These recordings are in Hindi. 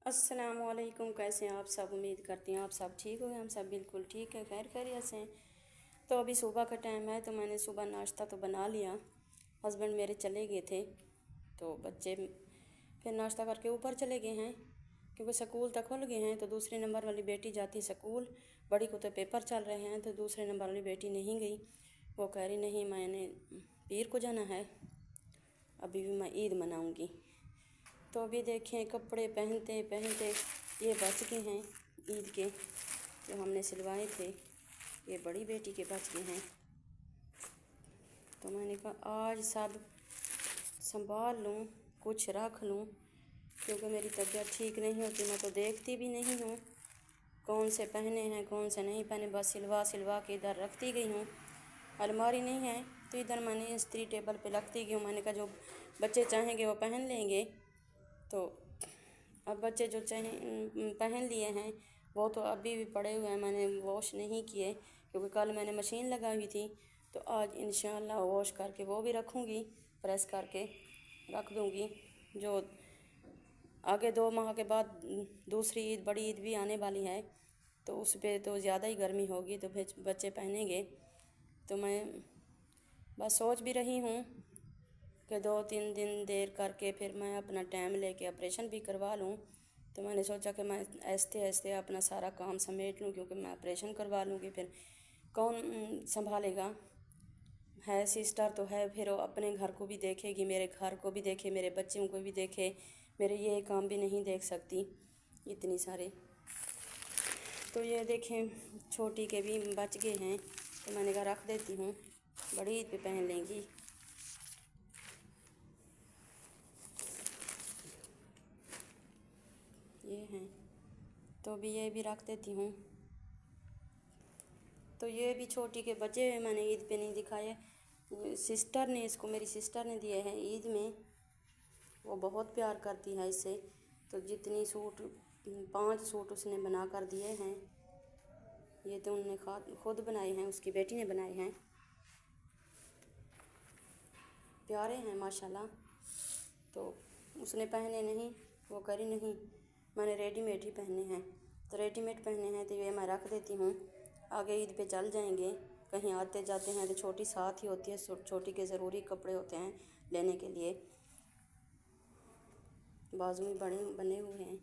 अस्सलामुअलैकुम। कैसे हैं आप सब? उम्मीद करती हैं आप सब ठीक हो। हम सब बिल्कुल ठीक है, खैर खैरियत से हैं। तो अभी सुबह का टाइम है, तो मैंने सुबह नाश्ता तो बना लिया। हस्बैंड मेरे चले गए थे, तो बच्चे फिर नाश्ता करके ऊपर चले गए हैं, क्योंकि स्कूल तक खुल गए हैं। तो दूसरे नंबर वाली बेटी जाती है स्कूल, बड़ी को तो पेपर चल रहे हैं, तो दूसरे नंबर वाली बेटी नहीं गई। वो कह रही नहीं, मैंने पीर को जाना है, अभी भी मैं ईद मनाऊँगी। तो अभी देखें, कपड़े पहनते पहनते ये बच गए हैं ईद के, जो हमने सिलवाए थे। ये बड़ी बेटी के बच गए हैं, तो मैंने कहा आज सब संभाल लूँ, कुछ रख लूँ, क्योंकि मेरी तबीयत ठीक नहीं होती। मैं तो देखती भी नहीं हूँ कौन से पहने हैं कौन से नहीं पहने, बस सिलवा सिलवा के इधर रखती गई हूँ। अलमारी नहीं है, तो इधर मैंने इस्त्री टेबल पे रखती गई हूँ। मैंने कहा जो बच्चे चाहेंगे वो पहन लेंगे। तो अब बच्चे जो चाहें पहन लिए हैं, वो तो अभी भी पड़े हुए हैं, मैंने वॉश नहीं किए, क्योंकि कल मैंने मशीन लगाई हुई थी। तो आज इंशाल्लाह वॉश करके वो भी रखूँगी, प्रेस करके रख दूँगी। जो आगे 2 माह के बाद दूसरी ईद, बड़ी ईद भी आने वाली है, तो उस पर तो ज़्यादा ही गर्मी होगी, तो फिर बच्चे पहनेंगे। तो मैं बस सोच भी रही हूँ कि 2-3 दिन देर करके फिर मैं अपना टाइम लेके ऑपरेशन भी करवा लूँ। तो मैंने सोचा कि मैं ऐसे ऐसे अपना सारा काम समेट लूँ, क्योंकि मैं ऑपरेशन करवा लूँगी, फिर कौन संभालेगा। है सिस्टर तो है, फिर वो अपने घर को भी देखेगी, मेरे घर को भी देखे, मेरे बच्चों को भी देखे, मेरे ये काम भी नहीं देख सकती इतनी सारे। तो ये देखें, छोटी के भी बच गए हैं, तो मैंने कहा रख देती हूँ, बड़ी ईद पे पहन लेंगी। ये हैं, तो भी ये भी रख देती हूँ। तो ये भी छोटी के बचे हुए मैंने ईद पे नहीं दिखाए। सिस्टर ने इसको, मेरी सिस्टर ने दिए हैं ईद में, वो बहुत प्यार करती है इससे। तो जितनी सूट, 5 सूट उसने बना कर दिए हैं। ये तो उनने खुद बनाए हैं, उसकी बेटी ने बनाए हैं, प्यारे हैं माशाल्लाह। तो उसने पहने नहीं, वो करी नहीं, मैंने रेडीमेड ही पहने हैं। तो रेडीमेड पहने हैं तो ये मैं रख देती हूँ, आगे ईद पे चल जाएंगे। कहीं आते जाते हैं तो छोटी साथ ही होती है, छोटी के ज़रूरी कपड़े होते हैं लेने के लिए। बाजू में बने हुए हैं।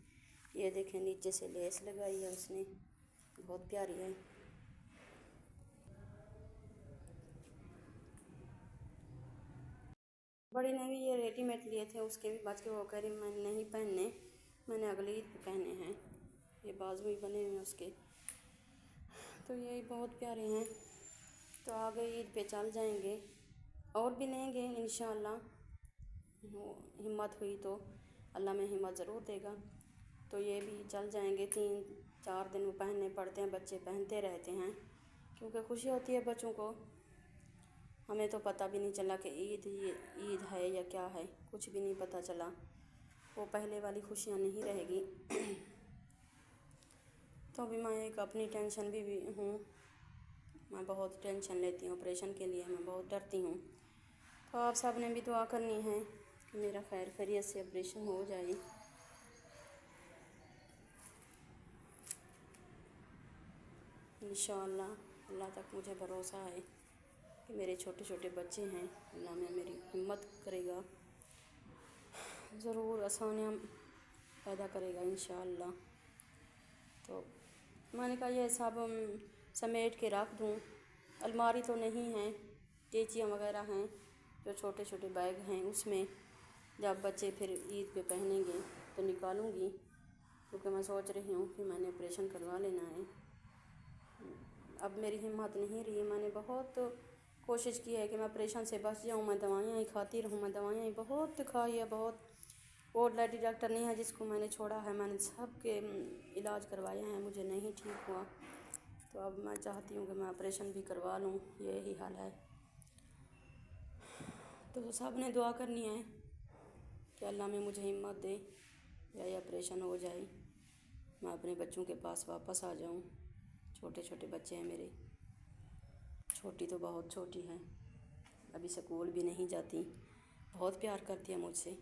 ये देखें, नीचे से लेस लगाई है उसने, बहुत प्यारी है। बड़ी ने भी ये रेडीमेड लिए थे, उसके भी बच के, वो कह रही मैंने नहीं पहनने, मैंने अगली ईद पे पहने हैं। ये बाजू ही बने हुए हैं उसके, तो यही बहुत प्यारे हैं। तो आगे ईद पे चल जाएंगे, और भी लेंगे इंशाअल्लाह। हिम्मत हुई तो अल्लाह में हिम्मत ज़रूर देगा। तो ये भी चल जाएंगे, 3-4 दिन वो पहनने पड़ते हैं, बच्चे पहनते रहते हैं, क्योंकि खुशी होती है बच्चों को। हमें तो पता भी नहीं चला कि ईद है या क्या है, कुछ भी नहीं पता चला। वो पहले वाली खुशियाँ नहीं रहेगी। तो अभी मैं एक अपनी टेंशन भी हूँ, मैं बहुत टेंशन लेती हूँ ऑपरेशन के लिए, मैं बहुत डरती हूँ। तो आप सब ने भी दुआ करनी है कि मेरा खैर खैरियत से ऑपरेशन हो जाए। इंशाअल्लाह, अल्लाह तक मुझे भरोसा है कि मेरे छोटे छोटे बच्चे हैं, अल्लाह में मेरी हिम्मत करेगा, ज़रूर आसानियाँ पैदा करेगा इंशाअल्लाह। तो मैंने कहा ये सब समेट के रख दूँ। अलमारी तो नहीं है, टेचियाँ वगैरह हैं, जो छोटे छोटे बैग हैं उसमें जब बच्चे फिर ईद पे पहनेंगे तो निकालूंगी, क्योंकि मैं सोच रही हूँ कि मैंने ऑपरेशन करवा लेना है। अब मेरी हिम्मत नहीं रही, मैंने बहुत कोशिश की है कि मैं ऑपरेशन से बच जाऊँ, मैं दवाइयाँ ही खाती रहूँ, मैं दवाइयाँ ही बहुत खाई है, बहुत। और लेडी डॉक्टर नहीं है जिसको मैंने छोड़ा है, मैंने सब के इलाज करवाए हैं, मुझे नहीं ठीक हुआ। तो अब मैं चाहती हूँ कि मैं ऑपरेशन भी करवा लूँ, यही हाल है। तो सब ने दुआ करनी है कि अल्लाह में मुझे हिम्मत दे, या ये ऑपरेशन हो जाए, मैं अपने बच्चों के पास वापस आ जाऊँ। छोटे छोटे बच्चे हैं मेरे, छोटी तो बहुत छोटी है, अभी स्कूल भी नहीं जाती, बहुत प्यार करती है मुझसे।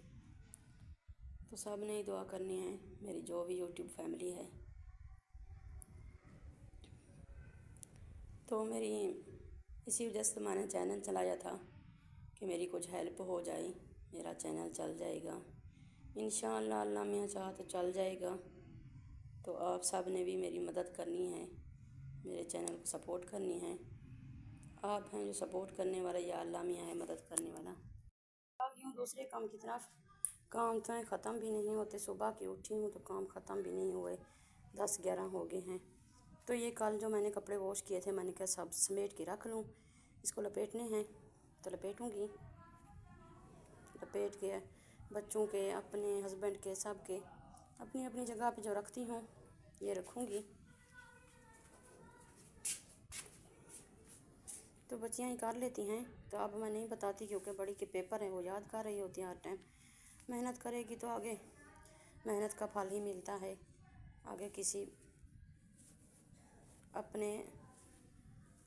तो सब ने ही दुआ करनी है, मेरी जो भी यूट्यूब फैमिली है। तो मेरी इसी वजह से मैंने चैनल चलाया था कि मेरी कुछ हेल्प हो जाए, मेरा चैनल चल जाएगा इंशाअल्लाह, अल्लाह मियाँ चाहा तो चल जाएगा। तो आप सब ने भी मेरी मदद करनी है, मेरे चैनल को सपोर्ट करनी है। आप हैं जो सपोर्ट करने वाला, या अल्लाह मियाँ है मदद करने वाला। अब यूँ दूसरे काम की तरफ, काम तो ख़त्म भी नहीं होते। सुबह की उठी हूँ तो काम ख़त्म भी नहीं हुए, 10-11 हो गए हैं। तो ये कल जो मैंने कपड़े वॉश किए थे, मैंने कहा सब समेट के रख लूँ, इसको लपेटने हैं तो लपेटूँगी। लपेट के बच्चों के, अपने हस्बैंड के, सब के अपनी अपनी जगह पे जो रखती हूँ ये रखूँगी। तो बच्चियाँ ही कर लेती हैं, तो अब मैं नहीं बताती क्योंकि बड़ी के पेपर हैं, वो याद कर रही होती हैं हर टाइम। मेहनत करेगी तो आगे मेहनत का फल ही मिलता है, आगे किसी अपने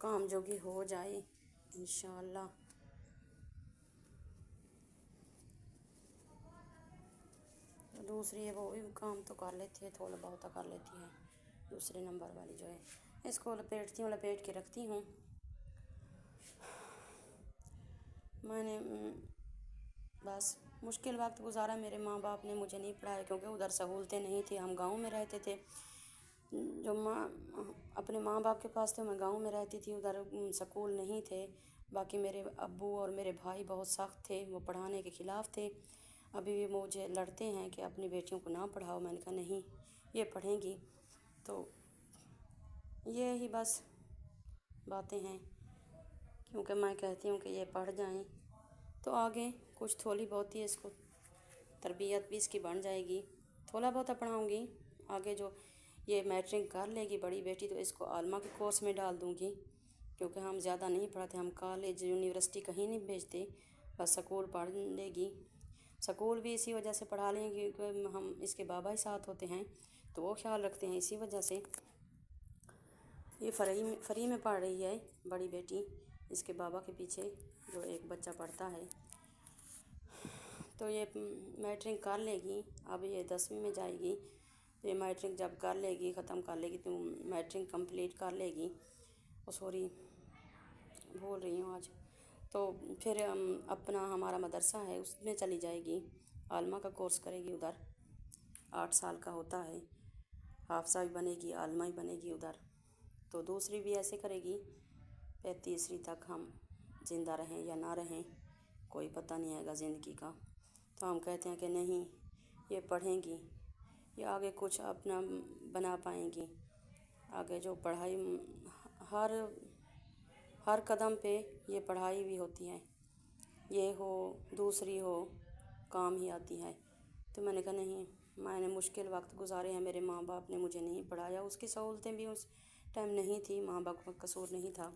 काम जोगी हो जाए इंशाअल्लाह। तो दूसरी है वो भी काम तो कर लेती है, थोड़ा बहुत कर लेती है, दूसरे नंबर वाली जो है। इसको लपेटती हूँ, लपेट के रखती हूँ। मैंने बस मुश्किल वक्त गुजारा, मेरे माँ बाप ने मुझे नहीं पढ़ाया क्योंकि उधर सहूलतें नहीं थी, हम गांव में रहते थे। जो अपने माँ बाप के पास थे, मैं गांव में रहती थी, उधर स्कूल नहीं थे। बाकी मेरे अब्बू और मेरे भाई बहुत सख्त थे, वो पढ़ाने के ख़िलाफ़ थे। अभी भी मुझे लड़ते हैं कि अपनी बेटियों को ना पढ़ाओ। मैंने कहा नहीं, ये पढ़ेंगी। तो ये ही बस बातें हैं, क्योंकि मैं कहती हूँ कि ये पढ़ जाएं तो आगे कुछ थोड़ी बहुत ही इसको तरबियत भी इसकी बन जाएगी। थोड़ा बहुत पढ़ाऊँगी, आगे जो ये मैट्रिक कर लेगी बड़ी बेटी तो इसको आलमा के कोर्स में डाल दूँगी, क्योंकि हम ज़्यादा नहीं पढ़ाते, हम कॉलेज यूनिवर्सिटी कहीं नहीं भेजते, बस स्कूल पढ़ लेगी। स्कूल भी इसी वजह से पढ़ा लेंगे क्योंकि हम इसके बाबा ही साथ होते हैं, तो वो ख्याल रखते हैं, इसी वजह से। ये फ्री में पढ़ रही है बड़ी बेटी, इसके बाबा के पीछे जो एक बच्चा पढ़ता है। तो ये मैट्रिक कर लेगी, अब ये 10वीं में जाएगी। तो ये मैट्रिक जब कर लेगी, ख़त्म कर लेगी, तो मैट्रिक कंप्लीट कर लेगी, सॉरी भूल रही हूँ आज। तो फिर अपना हमारा मदरसा है उसमें चली जाएगी, आलमा का कोर्स करेगी उधर, 8 साल का होता है। हाफसा भी बनेगी, आलमा ही बनेगी उधर। तो दूसरी भी ऐसे करेगी, फिर तीसरी तक हम ज़िंदा रहें या ना रहें कोई पता नहीं आएगा ज़िंदगी का। तो हम कहते हैं कि नहीं, ये पढ़ेंगी, ये आगे कुछ अपना बना पाएंगी। आगे जो पढ़ाई हर कदम पे ये पढ़ाई भी होती है, ये हो दूसरी हो, काम ही आती है। तो मैंने कहा नहीं, मैंने मुश्किल वक्त गुजारे हैं, मेरे माँ बाप ने मुझे नहीं पढ़ाया, उसकी सहूलतें भी उस टाइम नहीं थी, माँ बाप का कसूर नहीं था,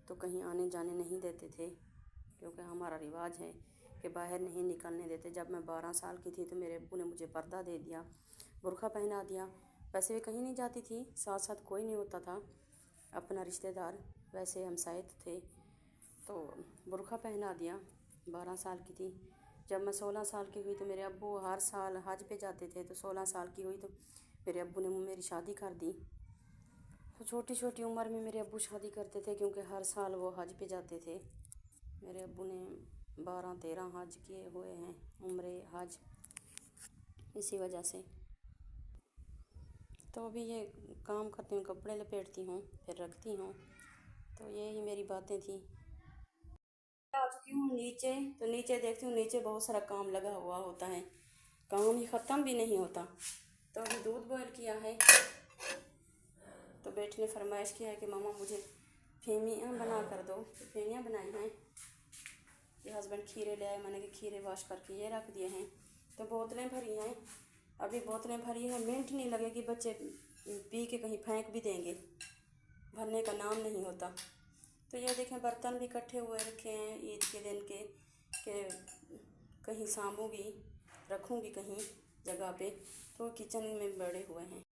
तो कहीं आने जाने नहीं देते थे, क्योंकि हमारा रिवाज है कि बाहर नहीं निकलने देते। जब मैं 12 साल की थी तो मेरे अब्बू ने मुझे पर्दा दे दिया, बुर्का पहना दिया। वैसे भी कहीं नहीं जाती थी, साथ साथ कोई नहीं होता था अपना रिश्तेदार, वैसे हमसाए थे, तो बुर्का पहना दिया। 12 साल की थी। जब मैं 16 साल की हुई तो मेरे अब्बू हर साल हज पे जाते थे, तो 16 साल की हुई तो मेरे अब्बू ने मेरी शादी कर दी। तो छोटी छोटी उम्र में मेरे अब्बू शादी करते थे, क्योंकि हर साल वो हज पे जाते थे। मेरे अब्बू ने 12-13 हज किए हुए हैं, उम्रे हज, इसी वजह से। तो अभी ये काम करती हूँ, कपड़े लपेटती हूँ, फिर रखती हूँ। तो यही मेरी बातें थी। आ चुकी हूँ नीचे, तो नीचे देखती हूँ, नीचे बहुत सारा काम लगा हुआ होता है, काम ही ख़त्म भी नहीं होता। तो अभी दूध बॉयल किया है, तो बेटी ने फरमाइश किया है कि मामा मुझे फेमियाँ बना कर दो, तो फेमियाँ बनाई हैं। ये हस्बैंड खीरे ले आए, मैंने कि खीरे वॉश करके ये रख दिए हैं। तो बोतलें भरी हैं, अभी बोतलें भरी हैं, मिनट नहीं लगेगी, बच्चे पी के कहीं फेंक भी देंगे, भरने का नाम नहीं होता। तो ये देखें, बर्तन भी इकट्ठे हुए रखे हैं ईद के दिन के, कहीं सांभूंगी, रखूँगी कहीं जगह पे, तो किचन में बड़े हुए हैं।